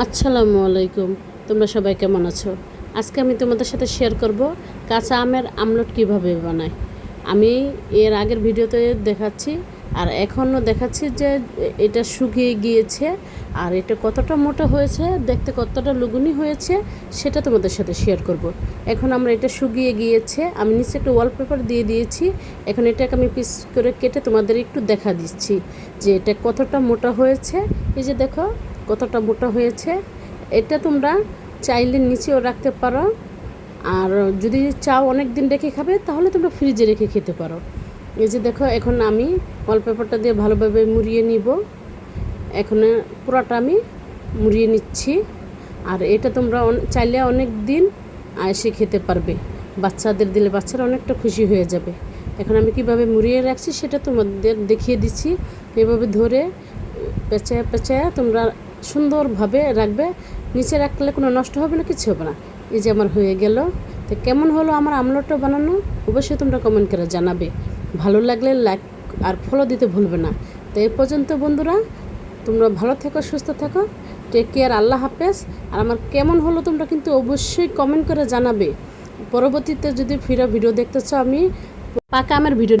আসসালামু আলাইকুম। তোমরা সবাই কেমন আছো? আজকে আমি তোমাদের সাথে শেয়ার করব কাঁচা আমের আমলট কিভাবে বানাই। আমি এর আগের ভিডিওতে দেখাচ্ছি আর এখনও দেখাচ্ছি যে এটা শুকিয়ে গিয়েছে আর এটা কতটা মোটা হয়েছে, দেখতে কতটা লুগুনি হয়েছে সেটা তোমাদের সাথে শেয়ার করব। এখন আমরা এটা শুকিয়ে গিয়েছে, আমি নিচে একটা ওয়ালপেপার দিয়ে দিয়েছি। এখন এটাকে আমি পিস করে কেটে তোমাদের একটু দেখা দিচ্ছি যে এটা কতটা মোটা হয়েছে। এই যে দেখো কতটা মোটা হয়েছে। এটা তোমরা চাইলে নিচেও রাখতে পারো, আর যদি চাও অনেক দিন রেখে খাবে তাহলে তোমরা ফ্রিজে রেখে খেতে পারো। এই যে দেখো এখন আমি ওয়ালপেপারটা দিয়ে ভালোভাবে মুড়িয়ে নিব। এখন পুরোটা আমি মুড়িয়ে নিচ্ছি। আর এটা তোমরা চাইলে অনেক দিন এসে খেতে পারবে, বাচ্চাদের দিলে বাচ্চারা অনেকটা খুশি হয়ে যাবে। এখন আমি কিভাবে মুড়িয়ে রাখছি সেটা তোমাদের দেখিয়ে দিচ্ছি। এভাবে ধরে পেঁচায়া পেঁচায়া তোমরা সুন্দরভাবে রাখবে। নিচে রাখলে কোনো নষ্ট হবে না, কিছু হবে না। এই যে আমার হয়ে গেল। তো কেমন হলো আমার আমলটটা বানানো অবশ্যই তোমরা কমেন্ট করে জানাবে। ভালো লাগলে লাইক আর ফলো দিতে ভুলবে না। তো এই পর্যন্ত বন্ধুরা, তোমরা ভালো থেকো, সুস্থ থাকো, টেক কেয়ার, আল্লাহ হাফেজ। আর আমার কেমন হলো তোমরা কিন্তু অবশ্যই কমেন্ট করে জানাবে। পরবর্তীতে যদি ভিডিও দেখতে চাও, আমি পাকা আমের ভিডিও